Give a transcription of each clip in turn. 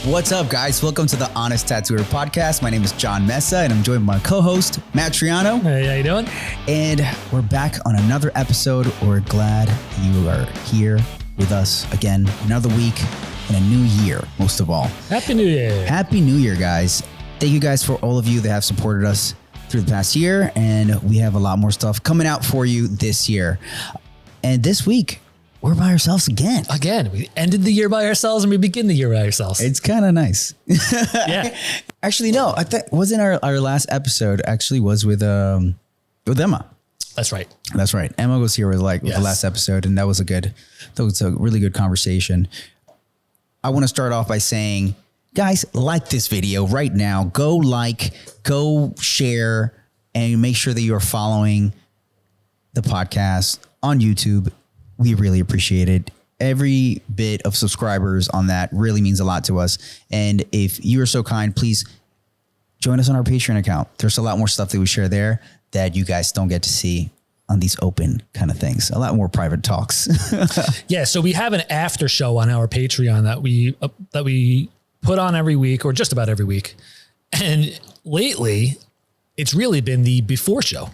What's up, guys? Welcome to the Honest Tattooer podcast. My name is Jon Mesa, and I'm joined by my co-host, Matt Truiano. Hey, how you doing? And we're back on another episode. We're glad you are here with us again, another week and a new year, most of all. Happy New Year. Happy New Year, guys. Thank you guys for all of you that have supported us through the past year, and we have a lot more stuff coming out for you this year. And this week, we're by ourselves again. We ended the year by ourselves and we begin the year by ourselves. It's kind of nice. Yeah. Actually, no, I think wasn't our last episode actually was with Emma. That's right. That's right. Emma was here with the last episode, and that was a really good conversation. I want to start off by saying, guys, like this video right now. Go share, and make sure that you're following the podcast on YouTube. We really appreciate it. Every bit of subscribers on that really means a lot to us. And if you are so kind, please join us on our Patreon account. There's a lot more stuff that we share there that you guys don't get to see on these open kind of things. A lot more private talks. Yeah. So we have an after show on our Patreon that we put on every week, or just about every week. And lately it's really been the before show.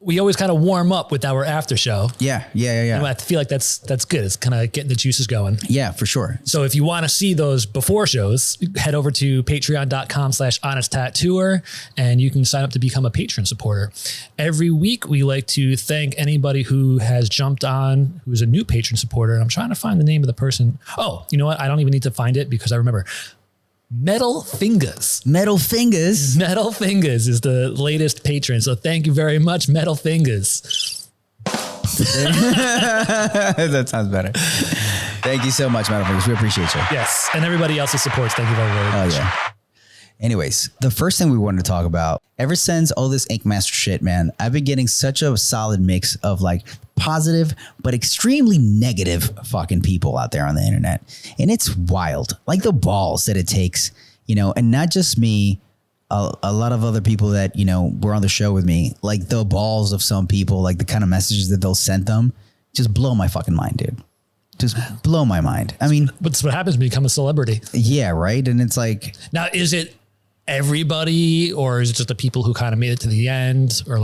We always kind of warm up with our after show. Yeah. And I feel like that's good. It's kind of getting the juices going. Yeah, for sure. So if you want to see those before shows, head over to patreon.com/honesttattooer and you can sign up to become a patron supporter. Every week, we like to thank anybody who has jumped on, who's a new patron supporter. And I'm trying to find the name of the person. Oh, you know what? I don't even need to find it because I remember. Metal Fingers is the latest patron. So thank you very much, Metal Fingers. That sounds better. Thank you so much, Metal Fingers. We appreciate you. Yes. And everybody else's supports. Thank you very much. Oh, yeah. Anyways, the first thing we wanted to talk about, ever since all this Ink Master shit, man, I've been getting such a solid mix of positive, but extremely negative fucking people out there on the internet. And it's wild. The balls that it takes, and not just me, a lot of other people that, were on the show with me, the balls of some people, the kind of messages that they'll send them just blow my fucking mind, dude. Just blow my mind. I mean, that's what happens when you become a celebrity. Yeah. Right. And it's now, is it everybody, or is it just the people who kind of made it to the end, or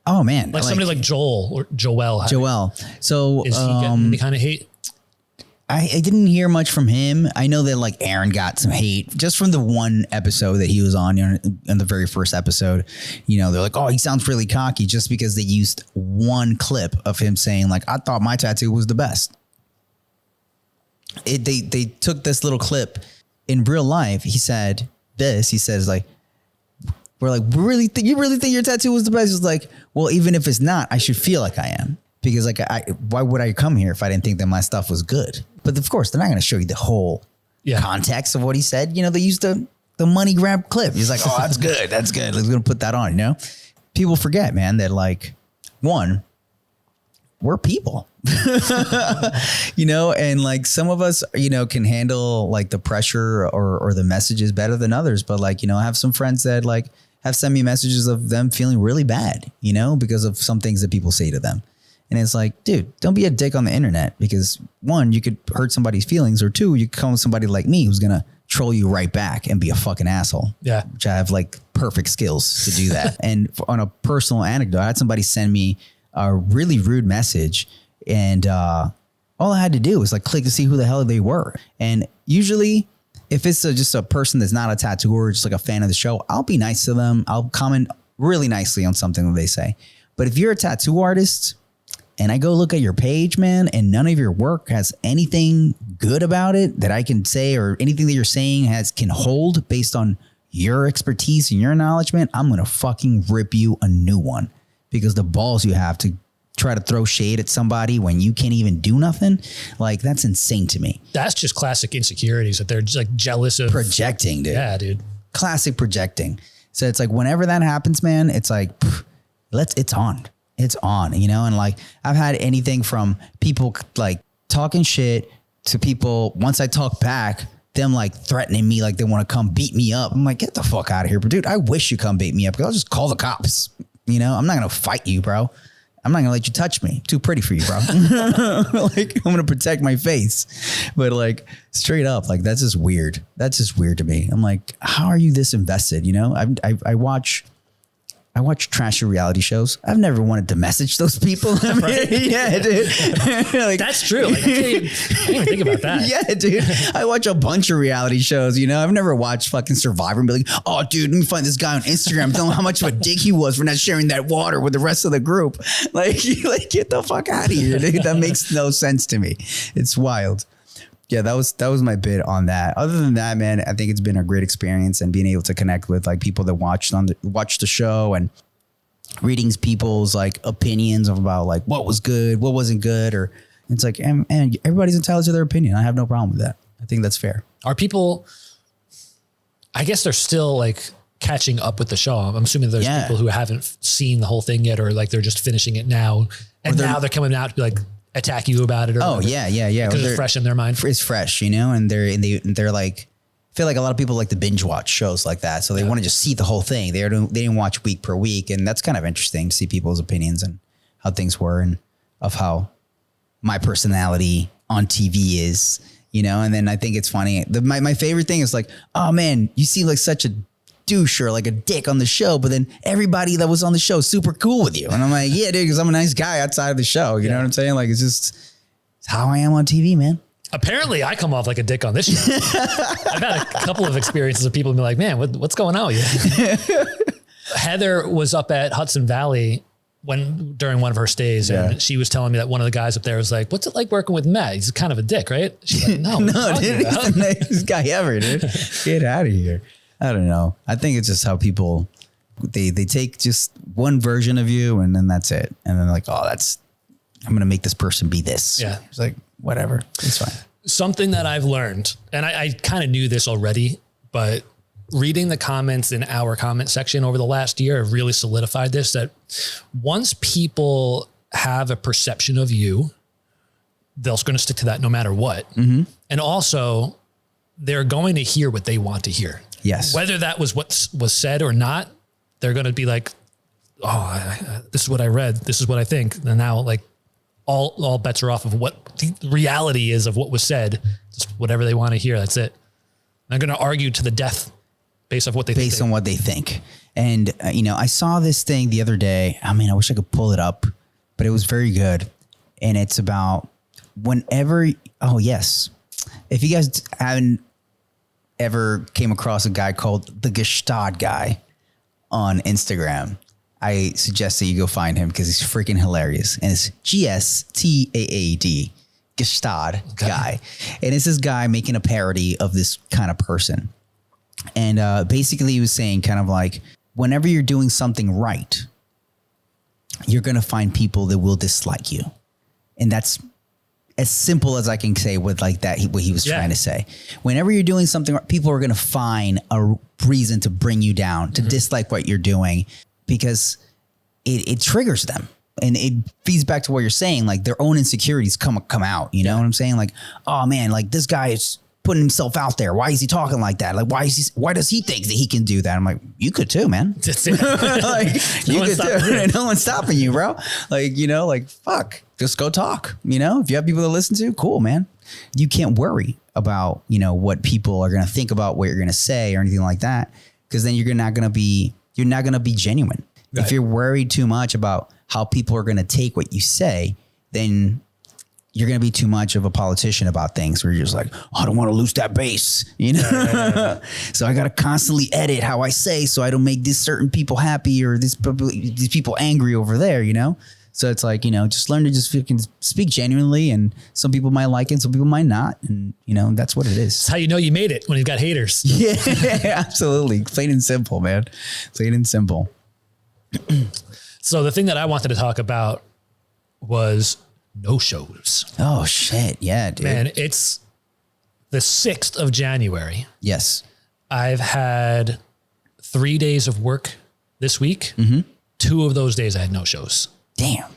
oh man, somebody like Joel or Joel. So is he getting any kind of hate? I didn't hear much from him. I know that Aaron got some hate just from the one episode that he was on, in the very first episode. They're like, oh, he sounds really cocky just because they used one clip of him saying I thought my tattoo was the best. They took this little clip. In real life, he said this. He says you really think your tattoo was the best? It's well, even if it's not, I should feel like I am, because why would I come here if I didn't think that my stuff was good? But of course, they're not going to show you the whole context of what he said. They used the money grab clip. He's like, oh, that's good. That's good. Let's put that on. People forget, man, that one, we're people, and some of us, can handle the pressure or the messages better than others. But I have some friends that have sent me messages of them feeling really bad, because of some things that people say to them. And it's dude, don't be a dick on the internet, because one, you could hurt somebody's feelings, or two, you could come with somebody like me who's going to troll you right back and be a fucking asshole. Yeah. Which I have perfect skills to do that. And on a personal anecdote, I had somebody send me a really rude message, and all I had to do was click to see who the hell they were. And usually if it's just a person that's not a tattooer, just a fan of the show, I'll be nice to them. I'll comment really nicely on something that they say. But if you're a tattoo artist and I go look at your page, man, and none of your work has anything good about it that I can say, or anything that you're saying can hold based on your expertise and your knowledge, man, I'm going to fucking rip you a new one, because the balls you have to try to throw shade at somebody when you can't even do nothing, that's insane to me. That's just classic insecurities, that they're just jealous of projecting, dude. Yeah, dude. Classic projecting. So it's whenever that happens, man, it's it's on. It's on, and I've had anything from people talking shit to people, once I talk back, them threatening me, they want to come beat me up. I'm get the fuck out of here. But dude, I wish you come beat me up, because I'll just call the cops. I'm not going to fight you, bro. I'm not gonna let you touch me. Too pretty for you, bro. Like, I'm gonna protect my face. But like, straight up, like, that's just weird. That's just weird to me. I'm like, how are you this invested? You know, I watch trashy reality shows. I've never wanted to message those people. I mean, Right? Yeah, dude. Like, That's true. Like, I didn't even think about that. yeah, dude. I watch a bunch of reality shows, you know. I've never watched fucking Survivor and be like, oh, dude, let me find this guy on Instagram, tell him how much of a dick he was for not sharing that water with the rest of the group. Like, get the fuck out of here, dude. That makes no sense to me. It's wild. Yeah, that was my bit on that. Other than that, man, I think it's been a great experience, and being able to connect with like people that watch the show, and reading people's like opinions about like what was good, what wasn't good, or it's like, and everybody's entitled to their opinion. I have no problem with that. I think that's fair. Are people, I guess they're still like catching up with the show. I'm assuming there's people who haven't seen the whole thing yet, or like they're just finishing it now, and now they're coming out to be like, attack you about it. Or whatever. Yeah. Because it's fresh in their mind. It's fresh, you know, and they're like, I feel like a lot of people like to binge watch shows like that. So they want to just see the whole thing. They didn't watch week per week. And that's kind of interesting to see people's opinions and how things were, and of how my personality on TV is, you know. And then I think it's funny. My favorite thing is like, oh man, you seem like such a douche or like a dick on the show, but then everybody that was on the show is super cool with you. And I'm like, yeah, dude, because I'm a nice guy outside of the show. You know what I'm saying? Like, it's how I am on TV, man. Apparently I come off like a dick on this show. I've had a couple of experiences of people be like, man, what's going on with you? Heather was up at Hudson Valley during one of her stays, and she was telling me that one of the guys up there was like, what's it like working with Matt? He's kind of a dick, right? She's like, no, dude, he's the nicest guy ever, dude. Get out of here. I don't know. I think it's just how people, they take just one version of you, and then that's it. And then like, oh, I'm going to make this person be this. Yeah. It's like, whatever. It's fine. Something that I've learned, and I kind of knew this already, but reading the comments in our comment section over the last year have really solidified this, that once people have a perception of you, they're going to stick to that no matter what. Mm-hmm. And also they're going to hear what they want to hear. Yes. Whether that was what was said or not, they're going to be like, oh, this is what I read. This is what I think. And now like all bets are off of what the reality is of what was said. Just whatever they want to hear. That's it. They're going to argue to the death based off what they think. Based on what they think. And, you know, I saw this thing the other day. I mean, I wish I could pull it up, but it was very good. And it's about whenever, oh yes. If you guys haven't ever came across a guy called the Gestad guy on Instagram, I suggest that you go find him because he's freaking hilarious. And it's Gstaad, Gestad guy. And it's this guy making a parody of this kind of person. And basically he was saying kind of like, whenever you're doing something right, you're going to find people that will dislike you. And that's as simple as I can say with like that, what he was trying to say. Whenever you're doing something, people are going to find a reason to bring you down, to dislike what you're doing, because it triggers them. And it feeds back to what you're saying, like their own insecurities come out. You know what I'm saying? Like, oh man, like this guy is putting himself out there. Why is he talking like that? Like, why does he think that he can do that? I'm like, you could too, man. Like, you could too. No one's stopping you, bro. Like, you know, like, fuck, just go talk. You know, if you have people to listen to, cool, man. You can't worry about, you know, what people are going to think about what you're going to say or anything like that. Cause then you're not going to be genuine. Right. If you're worried too much about how people are going to take what you say, then you're going to be too much of a politician about things where you're just like, oh, I don't want to lose that base, you know? Yeah. So I got to constantly edit how I say, so I don't make these certain people happy or these people angry over there, you know? So it's like, you know, just learn to just speak genuinely, and some people might like it, some people might not. And, you know, that's what it is. It's how you know you made it, when you've got haters. Yeah, absolutely. Plain and simple, man. Plain and simple. So the thing that I wanted to talk about was no-shows. Oh, shit. Yeah, dude. Man, it's the 6th of January. Yes. I've had 3 days of work this week. Mm-hmm. 2 of those days I had no-shows. Damn.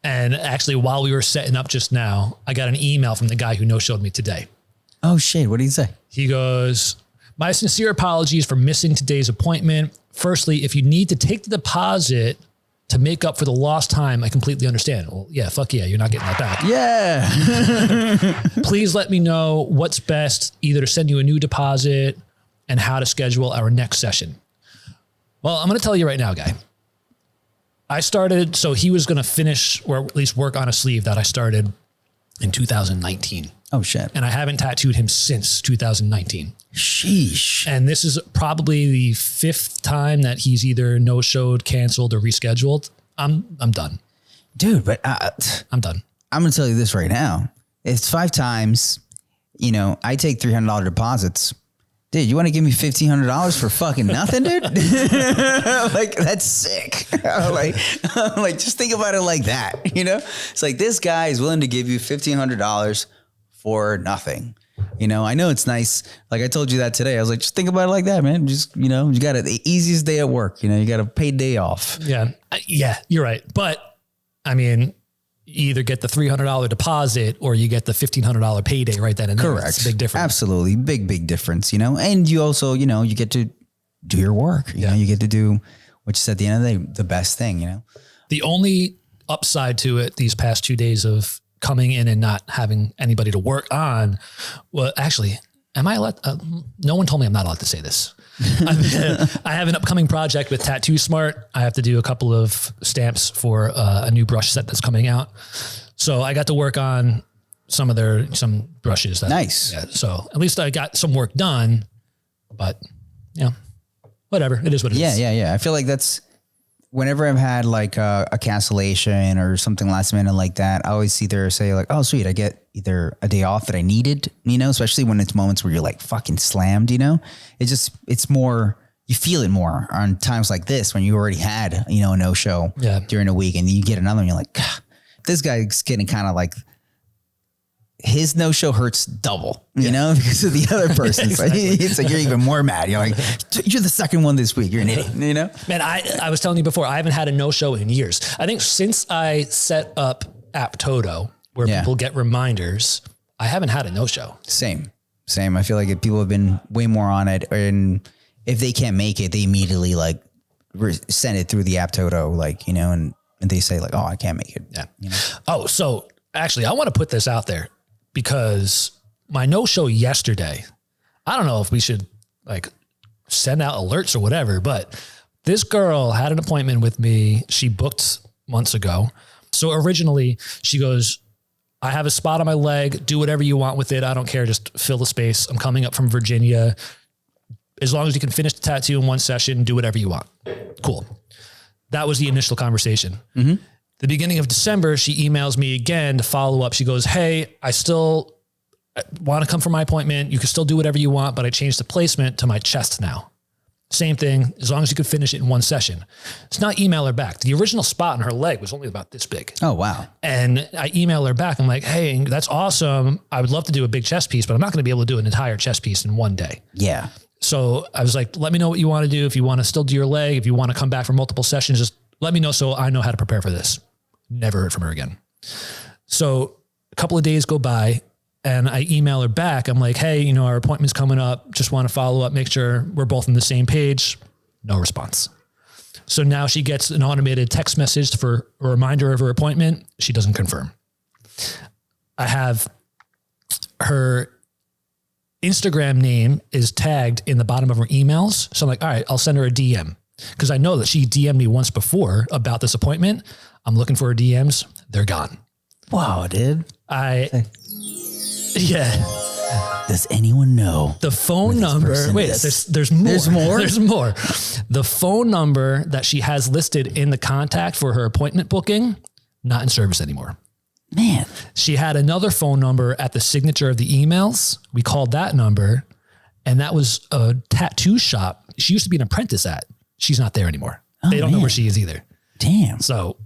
And actually, while we were setting up just now, I got an email from the guy who no-showed me today. Oh, shit. What did he say? He goes, my sincere apologies for missing today's appointment. Firstly, if you need to take the deposit to make up for the lost time, I completely understand. Well, yeah, fuck yeah, you're not getting that back. Yeah. Please let me know what's best, either to send you a new deposit and how to schedule our next session. Well, I'm going to tell you right now, guy. I started, so he was going to finish or at least work on a sleeve that I started in 2019. Oh shit. And I haven't tattooed him since 2019. Sheesh. And this is probably the 5th time that he's either no-showed, canceled, or rescheduled. I'm done. Dude, but I'm done. I'm going to tell you this right now. It's 5 times, you know, I take $300 deposits. Dude, you want to give me $1,500 for fucking nothing, dude? Like, that's sick. like, just think about it like that, you know? It's like, this guy is willing to give you $1,500 for nothing. You know, I know it's nice. Like I told you that today. I was like, just think about it like that, man. Just, you know, you got the easiest day at work. You know, you got a paid day off. Yeah. Yeah, you're right. But I mean, you either get the $300 deposit or you get the $1,500 payday right then and there. Correct. It's a big difference. Absolutely. Big difference, you know? And you also, you know, you get to do your work. You know, you get to do, which is at the end of the day, the best thing, you know? The only upside to it these past 2 days of coming in and not having anybody to work on. Well, actually, am I allowed? No one told me I'm not allowed to say this. I have an upcoming project with Tattoo Smart. I have to do a couple of stamps for a new brush set that's coming out. So I got to work on some brushes. Nice. Yeah, so at least I got some work done, but yeah, whatever. It is what it is. Yeah. I feel like that's, whenever I've had like a cancellation or something last minute like that, I always either say like, oh, sweet, I get either a day off that I needed, you know, especially when it's moments where you're like fucking slammed, you know, it's more, you feel it more on times like this when you already had, you know, a no-show during a week and you get another one, you're like, God, this guy's getting kind of like, his no-show hurts double, you know, because of the other person. Exactly. It's like, you're even more mad. You're like, you're the second one this week. You're an idiot, you know? Man, I was telling you before, I haven't had a no-show in years. I think since I set up App Toto, where people get reminders, I haven't had a no-show. Same. I feel like people have been way more on it. And if they can't make it, they immediately like send it through the App Toto, like, you know, and they say like, oh, I can't make it. Yeah. You know? Oh, so actually I want to put this out there. Because my no-show yesterday, I don't know if we should like send out alerts or whatever, but this girl had an appointment with me. She booked months ago. So originally she goes, I have a spot on my leg. Do whatever you want with it. I don't care. Just fill the space. I'm coming up from Virginia. As long as you can finish the tattoo in one session, do whatever you want. Cool. That was the initial conversation. Mm-hmm. The beginning of December, she emails me again to follow up. She goes, hey, I still want to come for my appointment. You can still do whatever you want, but I changed the placement to my chest now. Same thing, as long as you could finish it in one session. It's not email her back. The original spot on her leg was only about this big. Oh, wow. And I email her back. I'm like, hey, that's awesome. I would love to do a big chest piece, but I'm not going to be able to do an entire chest piece in one day. Yeah. So I was like, let me know what you want to do. If you want to still do your leg, if you want to come back for multiple sessions, just let me know so I know how to prepare for this. Never heard from her again. So a couple of days go by and I email her back. I'm like, hey, you know, our appointment's coming up. Just want to follow up, make sure we're both on the same page. No response. So now she gets an automated text message for a reminder of her appointment. She doesn't confirm. I have her Instagram name is tagged in the bottom of her emails. So I'm like, all right, I'll send her a DM because I know that she DM'd me once before about this appointment. I'm looking for her DMs. They're gone. Wow, dude. Does anyone know the phone number? Wait, there's more. There's more. There's more. The phone number that she has listed in the contact for her appointment booking, not in service anymore. Man, she had another phone number at the signature of the emails. We called that number, and that was a tattoo shop she used to be an apprentice at. She's not there anymore. They don't know where she is either. Damn. So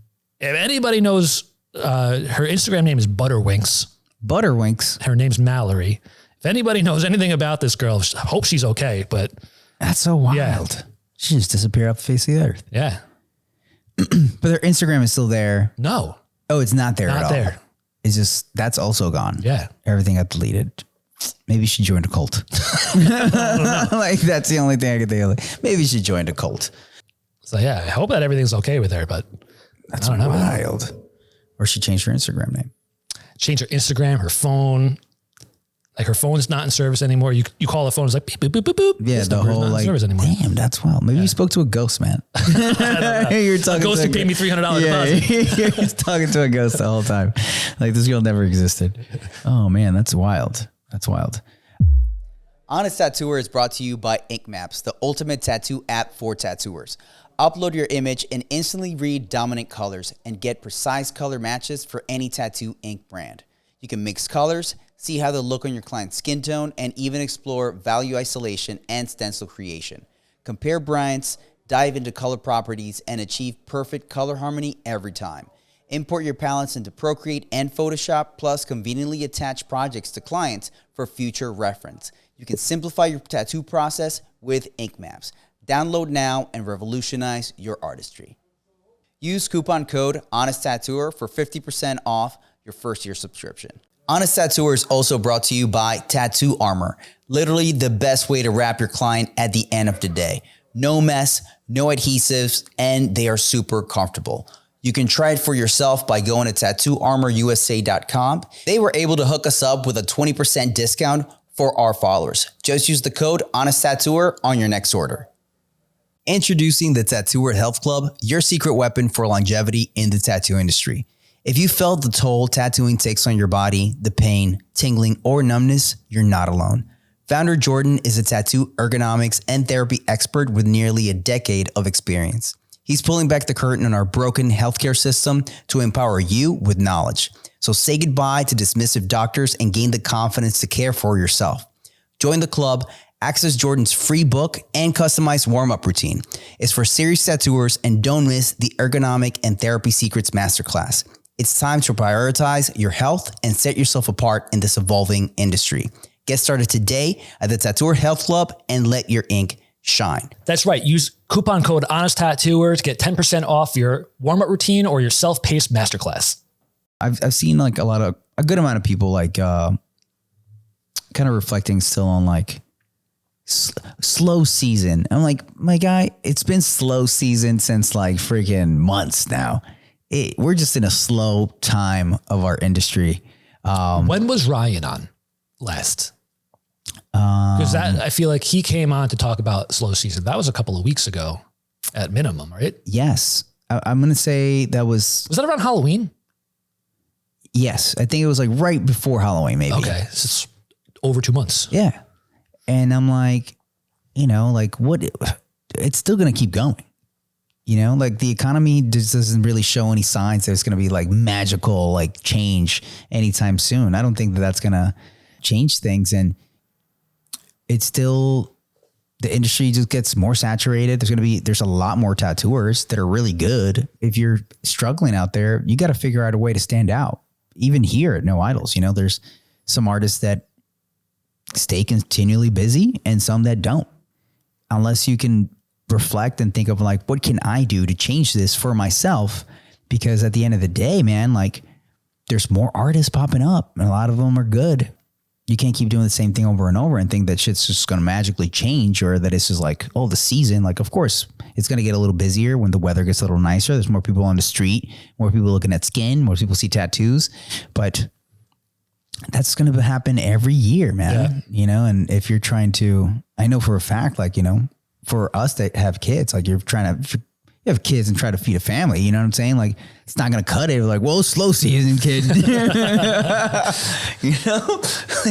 if anybody knows, her Instagram name is Butterwinks. Her name's Mallory. If anybody knows anything about this girl, I hope she's okay, but. That's so wild. Yeah. She just disappeared off the face of the earth. Yeah. But her Instagram is still there. No. Oh, it's not there at all. Not there. It's just, that's also gone. Yeah. Everything got deleted. Maybe she joined a cult. Like, that's the only thing I could think of. Like, maybe she joined a cult. So yeah, I hope that everything's okay with her, but That's I don't know. wild. Or she changed her Instagram name. Change her Instagram, her phone. Like her phone's not in service anymore. You call the phone, it's like beep, boop, boop, boop, boop. Yeah, This the number's whole not in like, service anymore. damn, that's wild. Maybe you spoke to a ghost, man. You're talking A ghost to who paid me $300 deposit. You're talking to a ghost the whole time. Like this girl never existed. Oh man, that's wild. That's wild. Honest Tattooer is brought to you by Ink Maps, the ultimate tattoo app for tattooers. Upload your image and instantly read dominant colors and get precise color matches for any tattoo ink brand. You can mix colors, see how they look on your client's skin tone, and even explore value isolation and stencil creation. Compare brands, dive into color properties, and achieve perfect color harmony every time. Import your palettes into Procreate and Photoshop, plus conveniently attach projects to clients for future reference. You can simplify your tattoo process with Ink Maps. Download now and revolutionize your artistry. Use coupon code HONESTTattooer for 50% off your first year subscription. Honest Tattooer is also brought to you by Tattoo Armor. Literally the best way to wrap your client at the end of the day. No mess, no adhesives, and they are super comfortable. You can try it for yourself by going to tattooarmorusa.com. They were able to hook us up with a 20% discount for our followers. Just use the code HONESTTattooer on your next order. Introducing the Tattooer Health Club, your secret weapon for longevity in the tattoo industry. If you felt the toll tattooing takes on your body, the pain, tingling, or numbness, you're not alone. Founder Jordan is a tattoo ergonomics and therapy expert with nearly a decade of experience. He's pulling back the curtain on our broken healthcare system to empower you with knowledge. So say goodbye to dismissive doctors and gain the confidence to care for yourself. Join the club, access Jordan's free book and customized warm-up routine. It's for serious tattooers, and don't miss the Ergonomic and Therapy Secrets Masterclass. It's time to prioritize your health and set yourself apart in this evolving industry. Get started today at the Tattooer Health Club and let your ink shine. That's right. Use coupon code HONESTTattooer to get 10% off your warm-up routine or your self-paced masterclass. I've seen like a good amount of people like kind of reflecting still on like slow season. I'm like, my guy, it's been slow season since like freaking months now. We're just in a slow time of our industry. When was Ryan on last? Because I feel like he came on to talk about slow season. That was a couple of weeks ago at minimum, right? Yes. I'm going to say that was that around Halloween? Yes. I think it was like right before Halloween, maybe. Okay. So it's over 2 months. Yeah. And I'm like, like what, it's still going to keep going. Like the economy just doesn't really show any signs that it's going to be like magical, like change anytime soon. I don't think that that's going to change things. And it's still, the industry just gets more saturated. There's a lot more tattooers that are really good. If you're struggling out there, you got to figure out a way to stand out. Even here at No Idols, there's some artists that stay continually busy and some that don't, unless you can reflect and think of like, what can I do to change this for myself? Because at the end of the day, man, like there's more artists popping up and a lot of them are good. You can't keep doing the same thing over and over and think that shit's just going to magically change, or that it's just like, oh, the season, like, of course it's going to get a little busier when the weather gets a little nicer. There's more people on the street, more people looking at skin, more people see tattoos, but that's going to happen every year, man. Yeah. And if you're trying to, I know for a fact, like, for us that have kids, like you have kids and try to feed a family, you know what I'm saying? Like it's not going to cut it. Like, well, slow season, kid. Like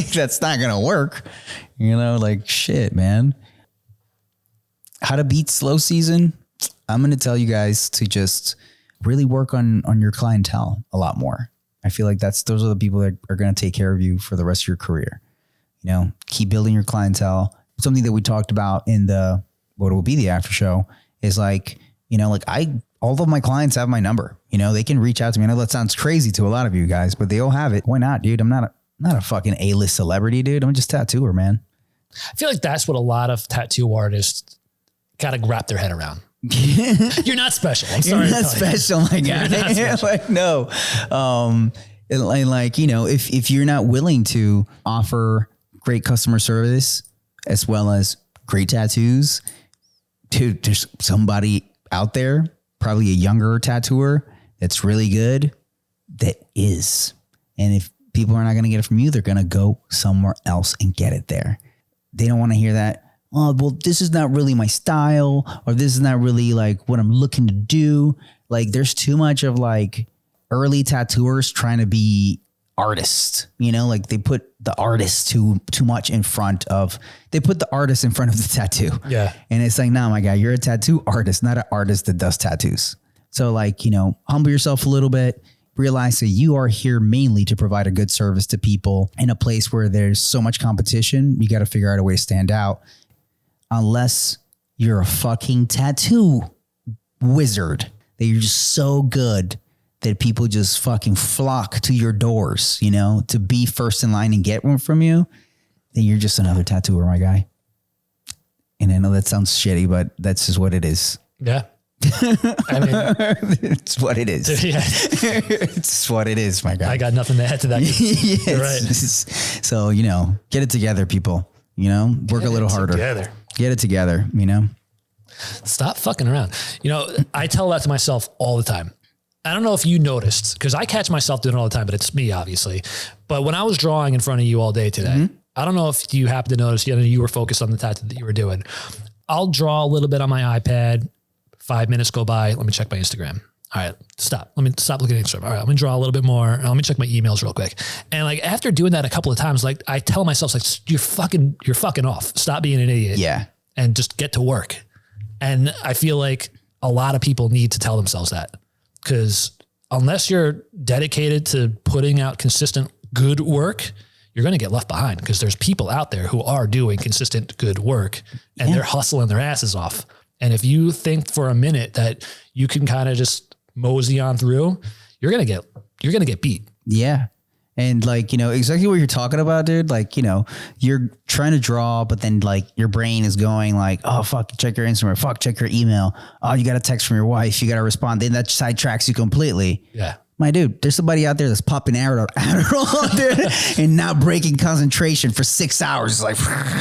that's not going to work. Like shit, man. How to beat slow season? I'm going to tell you guys to just really work on your clientele a lot more. I feel like those are the people that are going to take care of you for the rest of your career. Keep building your clientele. Something that we talked about in what will be the after show is like, all of my clients have my number, they can reach out to me. I know that sounds crazy to a lot of you guys, but they all have it. Why not, dude? I'm not a fucking A-list celebrity, dude. I'm just a tattooer, man. I feel like that's what a lot of tattoo artists got to wrap their head around. You're not special. I'm sorry. You're not special, my guy. Like, no. If you're not willing to offer great customer service as well as great tattoos, dude, there's somebody out there, probably a younger tattooer that's really good, that is. And if people are not going to get it from you, they're going to go somewhere else and get it there. They don't want to hear that. Oh, well, this is not really my style, or this is not really like what I'm looking to do. Like there's too much of like early tattooers trying to be artists, you know, like they put the artist too much in front of, they put the artist in front of the tattoo. Yeah. And it's like, nah, my guy, you're a tattoo artist, not an artist that does tattoos. So like, you know, humble yourself a little bit, realize that you are here mainly to provide a good service to people in a place where there's so much competition. You got to figure out a way to stand out, unless you're a fucking tattoo wizard, that you're just so good that people just fucking flock to your doors, you know, to be first in line and get one from you. Then you're just another tattooer, my guy. And I know that sounds shitty, but that's just what it is. Yeah. I mean, it's what it is. Yeah. It's what it is, my guy. I got nothing to add to that. Yes. You're right. So, you know, get it together, people, you know, work a little harder. Together. Get it together, you know. Stop fucking around. You know, I tell that to myself all the time. I don't know if you noticed, because I catch myself doing it all the time, but it's me, obviously. But when I was drawing in front of you all day today, I don't know if you happen to notice, you were focused on the tattoo that you were doing. I'll draw a little bit on my iPad. 5 minutes go by. Let me check my Instagram. All right, stop. Let me stop looking at Instagram. All right, let me draw a little bit more. Let me check my emails real quick. And like after doing that a couple of times, like I tell myself, like you're fucking off. Stop being an idiot. Yeah. And just get to work. And I feel like a lot of people need to tell themselves that, because unless you're dedicated to putting out consistent good work, you're going to get left behind, because there's people out there who are doing consistent good work and they're hustling their asses off. And if you think for a minute that you can kind of just mosey on through, you're going to get beat. Yeah. And like, you know, exactly what you're talking about, dude. Like, you know, you're trying to draw, but then like your brain is going like, oh, fuck, check your Instagram. Fuck, check your email. Oh, you got a text from your wife. You got to respond. Then that sidetracks you completely. Yeah. My dude, there's somebody out there that's popping Adderall, dude, and not breaking concentration for 6 hours. Like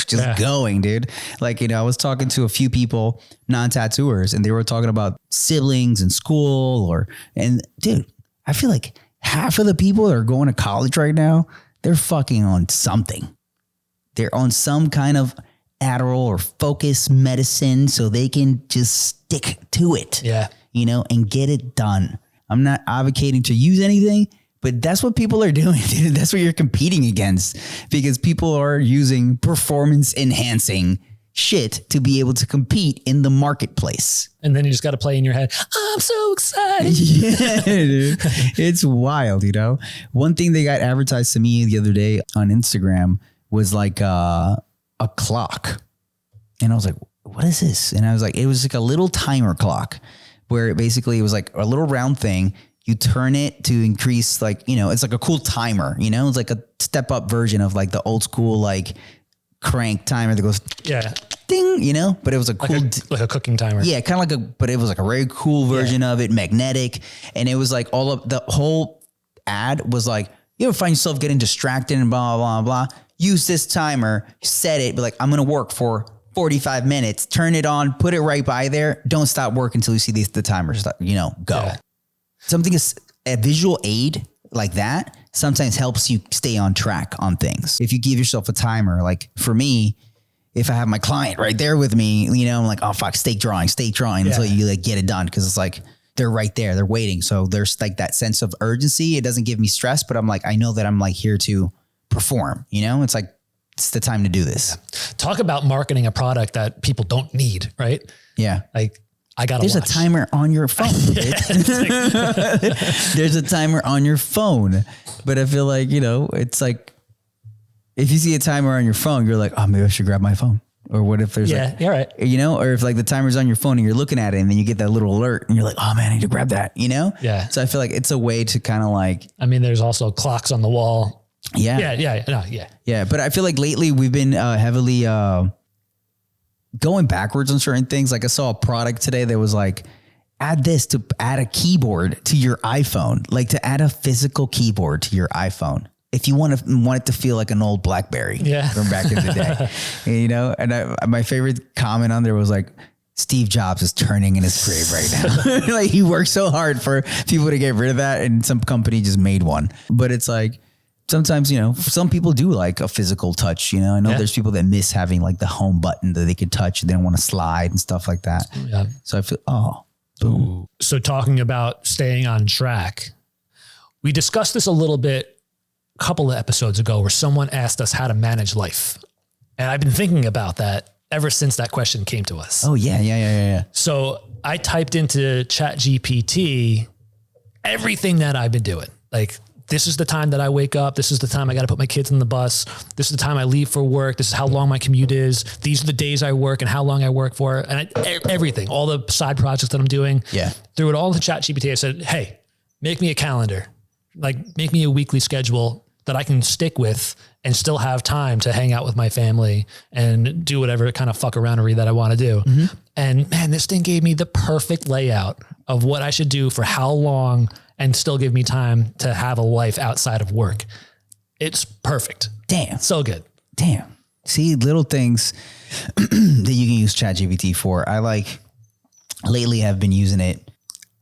just going, dude. Like, you know, I was talking to a few people, non-tattooers, and they were talking about siblings in school and dude, I feel like half of the people that are going to college right now, they're fucking on something. They're on some kind of Adderall or focus medicine so they can just stick to it. Yeah. You know, and get it done. I'm not advocating to use anything, but that's what people are doing. Dude. That's what you're competing against, because people are using performance enhancing shit to be able to compete in the marketplace. And then you just got to play in your head, I'm so excited. Yeah, dude. It's wild, you know? One thing they got advertised to me the other day on Instagram was like a clock. And I was like, what is this? And I was like, it was like a little timer clock, where basically it was like a little round thing. You turn it to increase, like, you know, it's like a cool timer, you know, it's like a step up version of like the old school, like crank timer that goes ding, you know, but it was a cool, like a cooking timer. Yeah. Kind of like but it was like a very cool version of it, magnetic. And it was like all of the whole ad was like, you ever find yourself getting distracted and blah, blah, blah, blah. Use this timer, set it, but like, I'm going to work for 45 minutes, turn it on, put it right by there. Don't stop working until you see the timer, you know, go. Yeah. Something is a visual aid like that sometimes helps you stay on track on things. If you give yourself a timer, like for me, if I have my client right there with me, you know, I'm like, oh fuck, stay drawing until you like get it done. Cause it's like, they're right there, they're waiting. So there's like that sense of urgency. It doesn't give me stress, but I'm like, I know that I'm like here to perform, you know, it's like, it's the time to do this. Talk about marketing a product that people don't need, right? Yeah. Like I got There's a timer on your phone. There's a timer on your phone. But I feel like, you know, it's like, if you see a timer on your phone, you're like, oh, maybe I should grab my phone. Or what if there's you're right. You know, or if like the timer's on your phone and you're looking at it and then you get that little alert and you're like, oh man, I need to grab that, you know? Yeah. So I feel like it's a way to kind of like, I mean, there's also clocks on the wall. Yeah. Yeah. But I feel like lately we've been heavily going backwards on certain things. Like I saw a product today that was like, add this to add a keyboard to your iPhone, like to add a physical keyboard to your iPhone. If you want it to feel like an old BlackBerry from back in the day, you know? And my favorite comment on there was like, Steve Jobs is turning in his grave right now. Like he worked so hard for people to get rid of that, and some company just made one. But it's like sometimes, you know, some people do like a physical touch. You know, I know there's people that miss having like the home button that they could touch and they don't want to slide and stuff like that. Yeah. So I feel, boom. Ooh. So talking about staying on track, we discussed this a little bit a couple of episodes ago where someone asked us how to manage life. And I've been thinking about that ever since that question came to us. Oh yeah. So I typed into ChatGPT everything that I've been doing. Like, this is the time that I wake up. This is the time I got to put my kids in the bus. This is the time I leave for work. This is how long my commute is. These are the days I work and how long I work for. And everything, all the side projects that I'm doing. Yeah. Threw it all into ChatGPT. I said, hey, make me a calendar. Like, make me a weekly schedule that I can stick with and still have time to hang out with my family and do whatever kind of fuckaroonery that I want to do. Mm-hmm. And man, this thing gave me the perfect layout of what I should do for how long and still give me time to have a life outside of work. It's perfect. Damn. So good. Damn. See, little things that you can use ChatGPT for. I lately have been using it.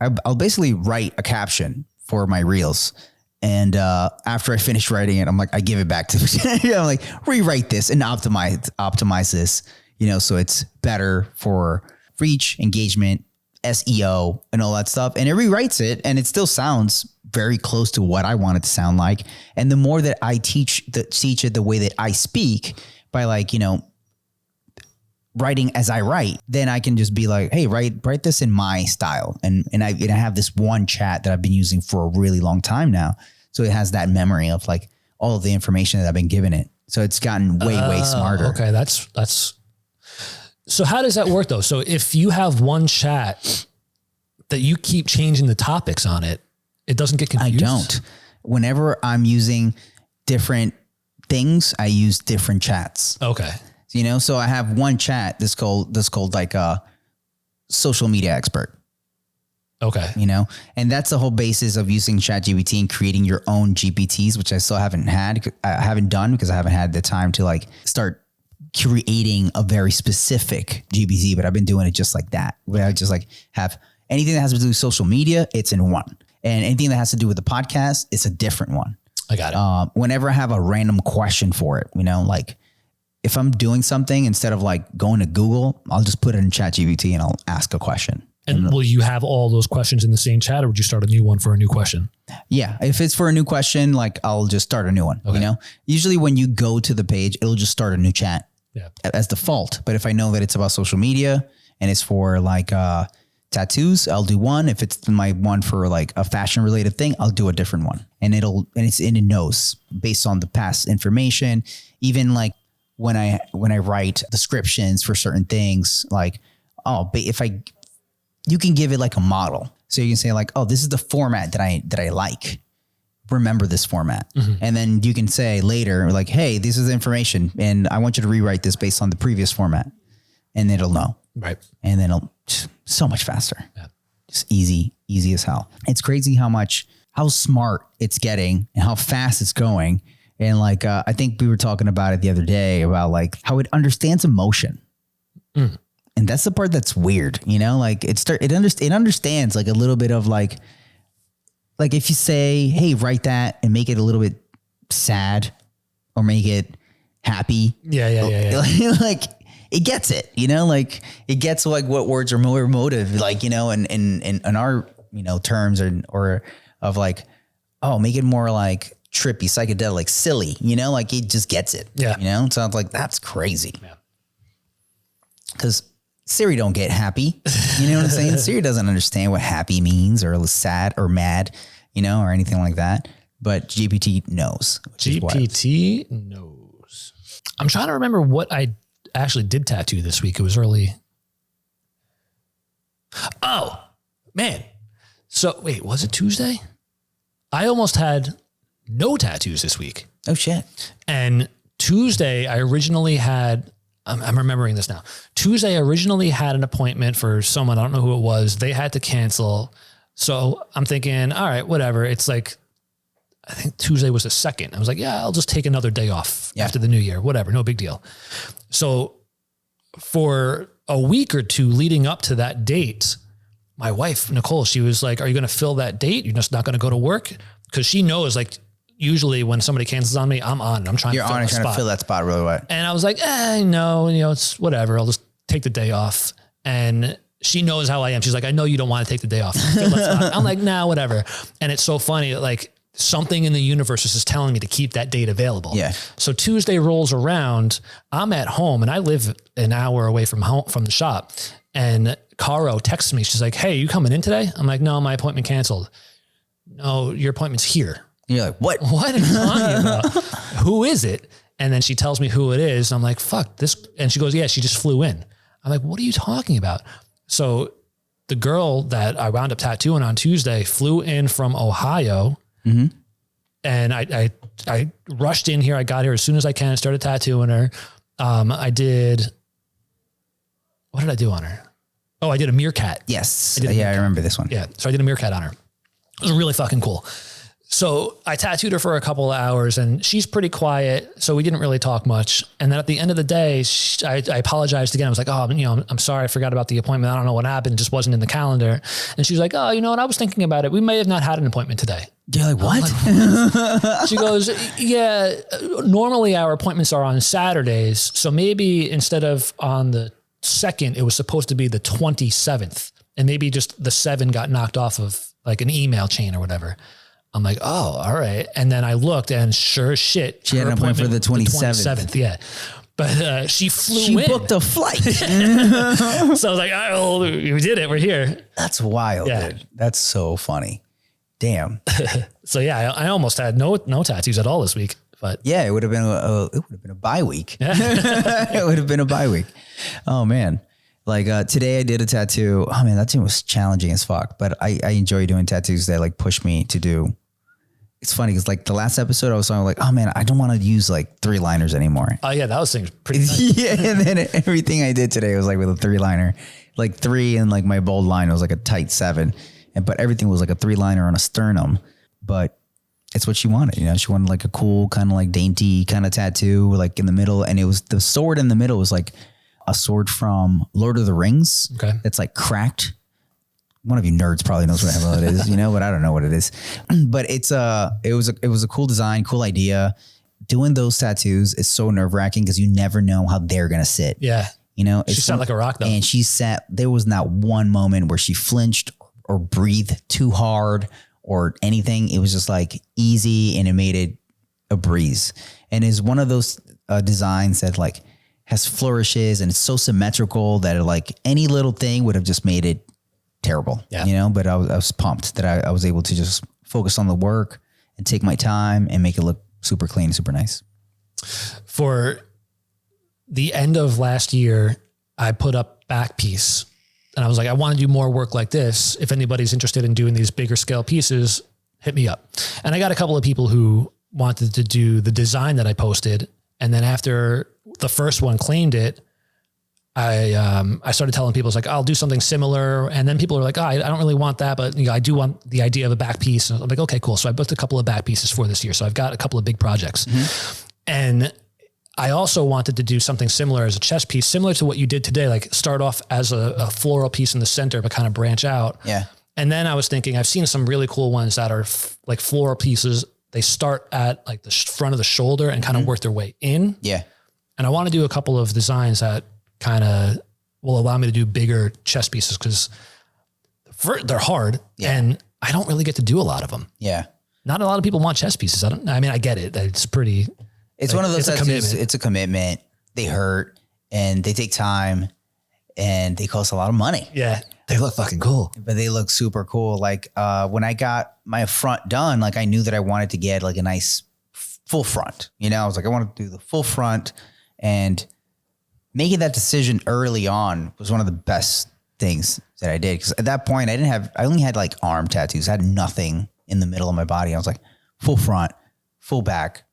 I'll basically write a caption for my reels. And after I finish writing it, I'm like, I give it back to I'm like, rewrite this and optimize this, you know, so it's better for reach, engagement, SEO, and all that stuff. And it rewrites it, and it still sounds very close to what I want it to sound like. And the more that I teach it the way that I speak by, like, you know, writing as I write, then I can just be like, hey, write this in my style. And I have this one chat that I've been using for a really long time now. So it has that memory of like all of the information that I've been giving it. So it's gotten way smarter. Okay. That's, so how does that work though? So if you have one chat that you keep changing the topics on it, it doesn't get confused? I don't. Whenever I'm using different things, I use different chats. Okay. You know, so I have one chat that's called like a social media expert. Okay. You know, and that's the whole basis of using ChatGPT and creating your own GPTs, which I still haven't done because I haven't had the time to like start creating a very specific GPT, but I've been doing it just like that, where I just like have anything that has to do with social media, it's in one. And anything that has to do with the podcast, it's a different one. I got it. Whenever I have a random question for it, you know, like if I'm doing something, instead of like going to Google, I'll just put it in ChatGPT and I'll ask a question. And will you have all those questions in the same chat, or would you start a new one for a new question? Yeah. If it's for a new question, like I'll just start a new one, you know, usually when you go to the page, it'll just start a new chat as default. But if I know that it's about social media and it's for like, tattoos, I'll do one. If it's my one for like a fashion related thing, I'll do a different one, and it knows based on the past information. Even like when I write descriptions for certain things, like, you can give it like a model. So you can say like, oh, this is the format that I like. Remember this format. Mm-hmm. And then you can say later like, hey, this is the information and I want you to rewrite this based on the previous format, and it'll know. Right. And then it'll so much faster. Yeah. Just easy as hell. It's crazy how smart it's getting and how fast it's going. And like, I think we were talking about it the other day about like how it understands emotion. Mm. And that's the part that's weird, you know, like it understands like a little bit of like if you say, hey, write that and make it a little bit sad or make it happy. Yeah. Like it gets it, you know, like it gets like what words are more emotive, like, you know, in our, you know, terms or of like, oh, make it more like trippy, psychedelic, silly, you know, like it just gets it. Yeah. You know, it sounds like that's crazy. Yeah. Cause Siri don't get happy. You know what I'm saying? Siri doesn't understand what happy means or sad or mad, you know, or anything like that. But GPT knows. GPT knows. I'm trying to remember what I actually did tattoo this week. It was early. Oh, man. So wait, was it Tuesday? I almost had no tattoos this week. Oh, shit. And Tuesday, I originally had... I'm remembering this now. Tuesday, I originally had an appointment for someone. I don't know who it was. They had to cancel. So I'm thinking, all right, whatever. It's like, I think Tuesday was the 2nd. I was like, yeah, I'll just take another day off after the new year. Whatever. No big deal. So for a week or two leading up to that date, my wife, Nicole, she was like, are you going to fill that date? You're just not going to go to work? Because she knows, like, usually when somebody cancels on me, I'm on. I'm trying to fill that spot really well. And I was like, no, it's whatever. I'll just take the day off. And she knows how I am. She's like, I know you don't want to take the day off. I'm like, nah, whatever. And it's so funny. Like, something in the universe is just telling me to keep that date available. Yeah. So Tuesday rolls around, I'm at home and I live an hour away from home, from the shop. And Caro texts me. She's like, hey, you coming in today? I'm like, no, my appointment canceled. No, your appointment's here. You're like, what? What are you talking about? Who is it? And then she tells me who it is. I'm like, fuck this. And she goes, yeah, she just flew in. I'm like, what are you talking about? So the girl that I wound up tattooing on Tuesday flew in from Ohio. Mm-hmm. And I rushed in here. I got here as soon as I can and started tattooing her. What did I do on her? Oh, I did a meerkat. Yes. I remember this one. Yeah. So I did a meerkat on her. It was really fucking cool. So I tattooed her for a couple of hours and she's pretty quiet. So we didn't really talk much. And then at the end of the day, I apologized again. I was like, oh, I'm sorry. I forgot about the appointment. I don't know what happened. It just wasn't in the calendar. And she was like, oh, you know what? I was thinking about it. We may have not had an appointment today. You're like, what? She goes, yeah, normally our appointments are on Saturdays. So maybe instead of on the 2nd, it was supposed to be the 27th. And maybe just the 7 got knocked off of like an email chain or whatever. I'm like, oh, all right. And then I looked and sure as shit. She had an appointment for the 27th. Yeah. But she flew in. She booked a flight. So I was like, oh, we did it. We're here. That's wild, dude. That's so funny. Damn. So yeah, I almost had no tattoos at all this week. But yeah, it would have been a bye week. It would have been a bye week. Oh man. Like today I did a tattoo. Oh man, that thing was challenging as fuck. But I enjoy doing tattoos that like push me to do. It's funny because like the last episode I was talking like, oh man, I don't want to use like 3-liners anymore. Oh yeah, that was pretty nice. Yeah, and then everything I did today was like with a 3-liner. Like 3 and like my bold line was like a tight 7. But everything was like a 3-liner on a sternum. But it's what she wanted, you know. She wanted like a cool kind of like dainty kind of tattoo like in the middle. And it was the sword in the middle was like a sword from Lord of the Rings. Okay. It's like cracked. One of you nerds probably knows what the hell it is, you know, but I don't know what it is. But it was a cool design, cool idea. Doing those tattoos is so nerve-wracking because you never know how they're gonna sit. Yeah. You know, she sat like a rock though. And there was not one moment where she flinched or breathed too hard or anything. It was just like easy and it made it a breeze. And it's one of those designs that like has flourishes and it's so symmetrical that like any little thing would have just made it terrible, you know, but I was pumped that I was able to just focus on the work and take my time and make it look super clean, super nice. For the end of last year, I put up back piece and I was like, I want to do more work like this. If anybody's interested in doing these bigger scale pieces, hit me up. And I got a couple of people who wanted to do the design that I posted. And then after the first one claimed it, I started telling people, it's like, I'll do something similar. And then people are like, oh, I don't really want that, but you know, I do want the idea of a back piece. And I'm like, okay, cool. So I booked a couple of back pieces for this year. So I've got a couple of big projects. Mm-hmm. And I also wanted to do something similar as a chest piece, similar to what you did today, like start off as a floral piece in the center, but kind of branch out. Yeah. And then I was thinking, I've seen some really cool ones that are like floral pieces. They start at like the front of the shoulder and kind of work their way in. Yeah. And I want to do a couple of designs that kind of will allow me to do bigger chest pieces because they're hard and I don't really get to do a lot of them. Yeah. Not a lot of people want chest pieces. I get it. It's pretty. It's like, one of those tattoos. It's a commitment. They hurt and they take time and they cost a lot of money. Yeah. They look fucking cool. But they look super cool. Like when I got my front done, like I knew that I wanted to get like a nice full front. You know, I was like, I want to do the full front, and making that decision early on was one of the best things that I did. Because at that point, I only had like arm tattoos. I had nothing in the middle of my body. I was like full front, full back,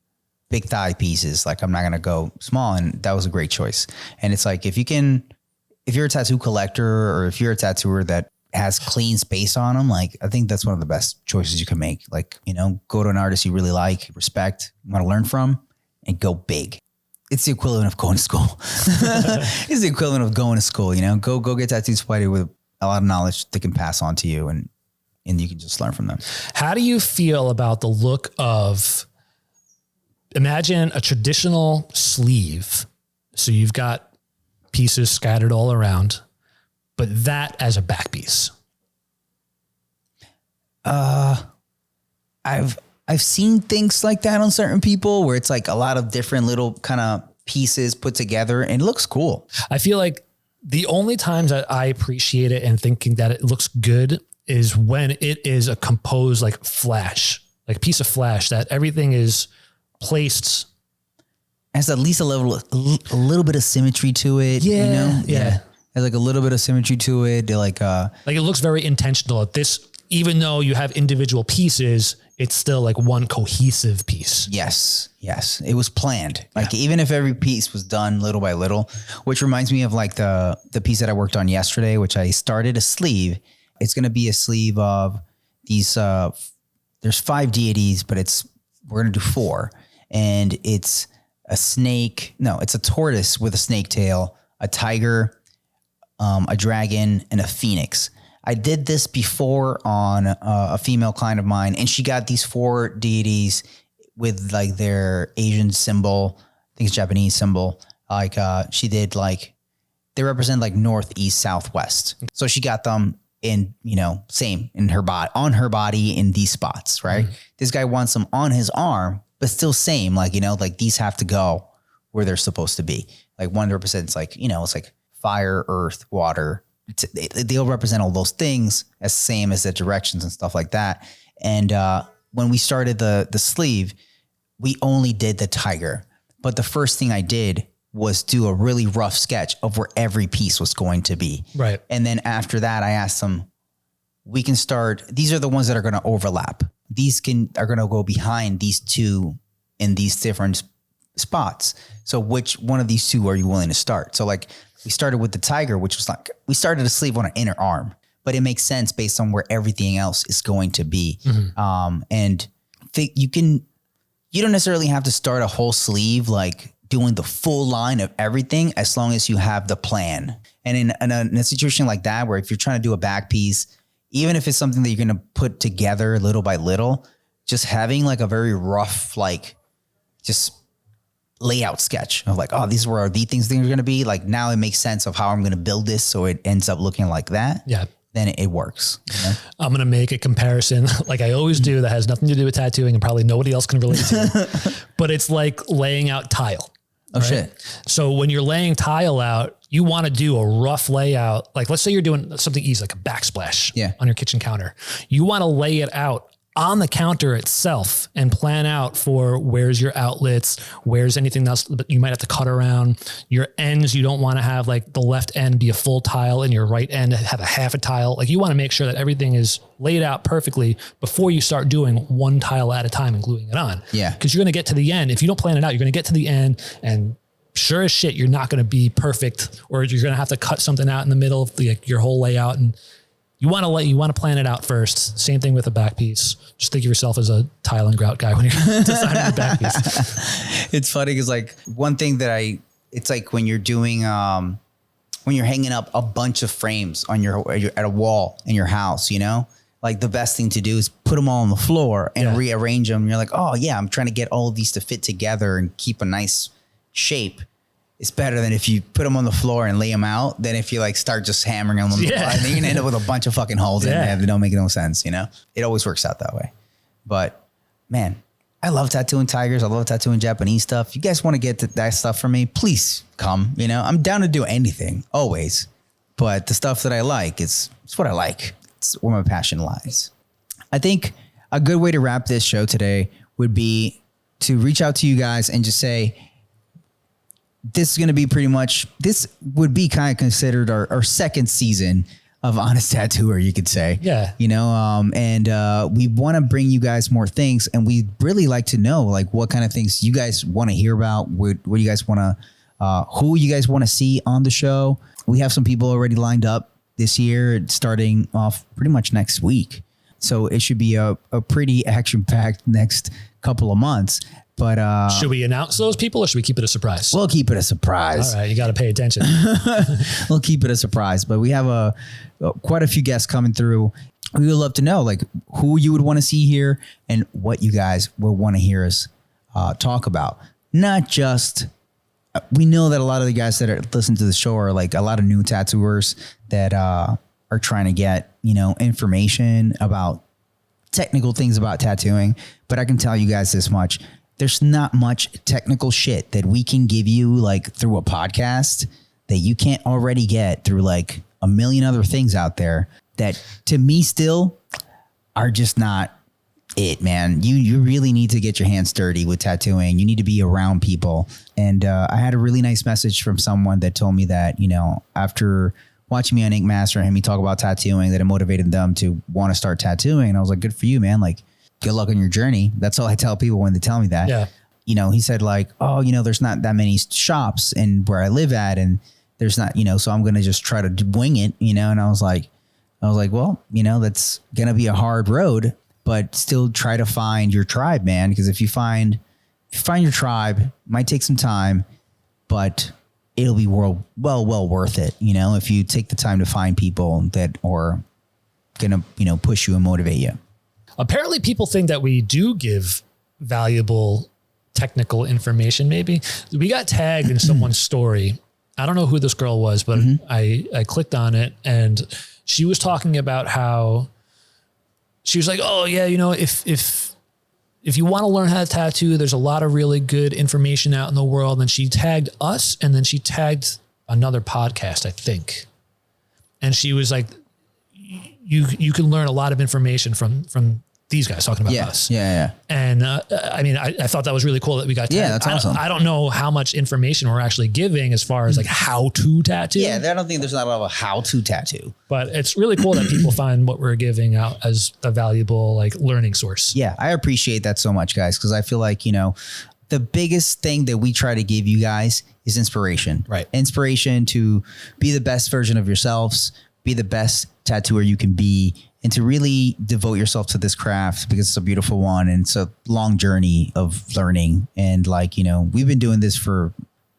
big thigh pieces. Like I'm not going to go small. And that was a great choice. And it's like, if you're a tattoo collector or if you're a tattooer that has clean space on them, like I think that's one of the best choices you can make. Like, you know, go to an artist you really like, respect, want to learn from, and go big. it's the equivalent of going to school. It's the equivalent of going to school, you know, go get tattooed somebody with a lot of knowledge they can pass on to you and you can just learn from them. How do you feel about the look of, imagine a traditional sleeve. So you've got pieces scattered all around, but that as a back piece. I've seen things like that on certain people where it's like a lot of different little kind of pieces put together and it looks cool. I feel like the only times that I appreciate it and thinking that it looks good is when it is a composed like flash, like piece of flash that everything is placed. Has at least a little bit of symmetry to it. Yeah. You know? Yeah. Has like a little bit of symmetry to it. They're like it looks very intentional. This, even though you have individual pieces, it's still like one cohesive piece. Yes. It was planned. Like even if every piece was done little by little, which reminds me of like the piece that I worked on yesterday, which I started a sleeve. It's going to be a sleeve of these, there's 5 deities, but we're going to do 4. And it's a snake. No, it's a tortoise with a snake tail, a tiger, a dragon, and a phoenix. I did this before on a female client of mine, and she got these 4 deities with like their Asian symbol. I think it's Japanese symbol. Like she did like, they represent like north, east, southwest. So she got them in, you know, same in her body, on her body in these spots, right? Mm-hmm. This guy wants them on his arm, but still same, like, you know, like these have to go where they're supposed to be. Like one represents like, you know, it's like fire, earth, water. They'll represent all those things as same as the directions and stuff like that. And when we started the sleeve, we only did the tiger. But the first thing I did was do a really rough sketch of where every piece was going to be. Right. And then after that, I asked them, we can start, these are the ones that are going to overlap. These are going to go behind these 2 in these different spots. So which one of these 2 are you willing to start? So like we started with the tiger, which was like, we started a sleeve on an inner arm, but it makes sense based on where everything else is going to be. Mm-hmm. And you don't necessarily have to start a whole sleeve, like doing the full line of everything, as long as you have the plan. And in a situation like that, where if you're trying to do a back piece, even if it's something that you're going to put together little by little, just having like a very rough, like just layout sketch of like, oh, these were the things are going to be like, now it makes sense of how I'm going to build this. So it ends up looking like that. Yeah. Then it works. You know? I'm going to make a comparison like I always do that has nothing to do with tattooing and probably nobody else can relate to, but it's like laying out tile. Oh, right? Shit. So when you're laying tile out, you want to do a rough layout. Like let's say you're doing something easy, like a backsplash on your kitchen counter. You want to lay it out on the counter itself and plan out for where's your outlets, where's anything else that you might have to cut around. Your ends, you don't want to have like the left end be a full tile and your right end have a half a tile. Like you want to make sure that everything is laid out perfectly before you start doing one tile at a time and gluing it on. Yeah. Because you're going to get to the end. If you don't plan it out, you're going to get to the end and sure as shit, you're not going to be perfect, or you're going to have to cut something out in the middle of your whole layout. And you want to plan it out first. Same thing with a back piece. Just think of yourself as a tile and grout guy when you're designing the back piece. It's funny because like one thing that it's like when you're doing, when you're hanging up a bunch of frames on at a wall in your house, you know, like the best thing to do is put them all on the floor and rearrange them. You're like, oh yeah, I'm trying to get all of these to fit together and keep a nice shape. It's better than if you put them on the floor and lay them out than if you like start just hammering them on the floor. And then you're gonna end up with a bunch of fucking holes in there that don't make no sense, you know? It always works out that way. But man, I love tattooing tigers. I love tattooing Japanese stuff. If you guys want to get that stuff from me, please come. You know, I'm down to do anything, always. But the stuff that I like, it's what I like. It's where my passion lies. I think a good way to wrap this show today would be to reach out to you guys and just say, this is going to be this would be kind of considered our second season of Honest Tattooer, you could say. Yeah. You know, and we want to bring you guys more things, and we really like to know like what kind of things you guys want to hear about, what you guys want to, who you guys want to see on the show. We have some people already lined up this year, starting off pretty much next week. So it should be a pretty action-packed next couple of months. But should we announce those people or should we keep it a surprise? we'll keep it a surprise. All right, you got to pay attention. We'll keep it a surprise. But we have quite a few guests coming through. We would love to know like who you would want to see here and what you guys would want to hear us talk about. Not just, we know that a lot of the guys that are listen to the show are like a lot of new tattooers that are trying to get, information about technical things about tattooing. But I can tell you guys this much. There's not much technical shit that we can give you like through a podcast that you can't already get through like a million other things out there that to me still are just not it, man. You really need to get your hands dirty with tattooing. You need to be around people. And I had a really nice message from someone that told me that, after watching me on Ink Master and me talk about tattooing, that it motivated them to want to start tattooing. And I was like, good for you, man. Like, good luck on your journey. That's all I tell people when they tell me that. Yeah. He said like, oh, there's not that many shops in where I live at. And there's not, so I'm going to just try to wing it, and I was like, well, that's going to be a hard road, but still try to find your tribe, man. Because if you find your tribe, it might take some time, but it'll be well worth it. If you take the time to find people that are going to, push you and motivate you. Apparently people think that we do give valuable technical information. Maybe we got tagged in someone's story. I don't know who this girl was, but I clicked on it and she was talking about how she was like, oh yeah, if you want to learn how to tattoo, there's a lot of really good information out in the world. And she tagged us and then she tagged another podcast, I think. And she was like, you can learn a lot of information from these guys talking about us. Yeah. And I thought that was really cool that we got tagged. Yeah, that's awesome. I don't know how much information we're actually giving as far as like how to tattoo. Yeah, I don't think there's not a lot of how to tattoo. But it's really cool that people find what we're giving out as a valuable like learning source. Yeah, I appreciate that so much, guys, because I feel like, the biggest thing that we try to give you guys is inspiration. Right. Inspiration to be the best version of yourselves, be the best tattooer you can be, and to really devote yourself to this craft because it's a beautiful one and it's a long journey of learning. And like, we've been doing this for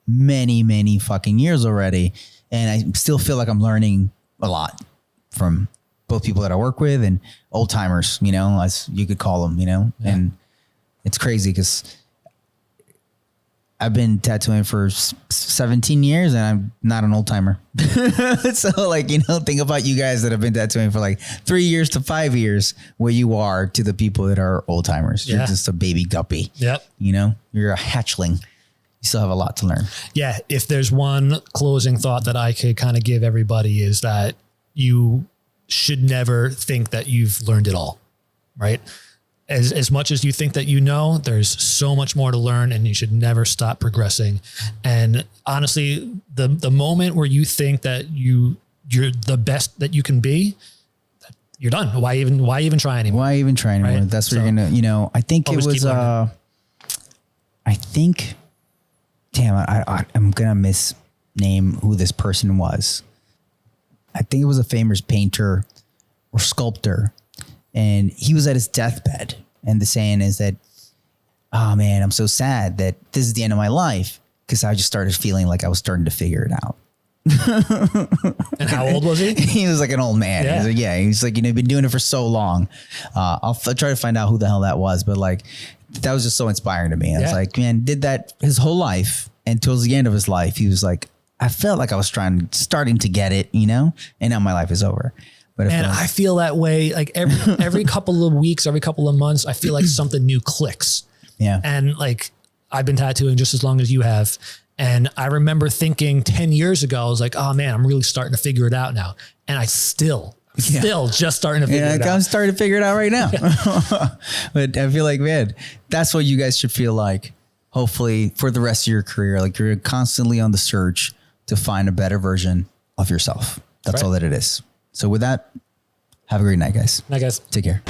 many, many fucking years already. And I still feel like I'm learning a lot from both people that I work with and old timers, as you could call them, Yeah. And it's crazy because I've been tattooing for 17 years and I'm not an old timer. So like, think about you guys that have been tattooing for like 3 years to 5 years where you are to the people that are old timers. Yeah. You're just a baby guppy. Yep. You're a hatchling. You still have a lot to learn. Yeah. If there's one closing thought that I could kind of give everybody is that you should never think that you've learned it all, right? As much as you think that there's so much more to learn and you should never stop progressing. And honestly, the moment where you think that you're the best that you can be, you're done. Why even try anymore? Why even try anymore? Right? That's where you're going to, I think it was, I'm going to misname who this person was. I think it was a famous painter or sculptor. And he was at his deathbed. And the saying is that, oh man, I'm so sad that this is the end of my life. Because I just started feeling like I was starting to figure it out. And how old was he? He was like an old man. Yeah. He was like, been doing it for so long. I'll try to find out who the hell that was. But like, that was just so inspiring to me. I was like, man, did that his whole life. And towards the end of his life, he was like, I felt like I was starting to get it, and now my life is over. But I feel that way like every couple of weeks, every couple of months, I feel like something new clicks. Yeah. And like, I've been tattooing just as long as you have. And I remember thinking 10 years ago, I was like, oh man, I'm really starting to figure it out now. And I still just starting to figure it out. I'm starting to figure it out right now. But I feel like, man, that's what you guys should feel like. Hopefully for the rest of your career, like you're constantly on the search to find a better version of yourself. That's all that it is. So with that, have a great night, guys. Night, guys. Take care.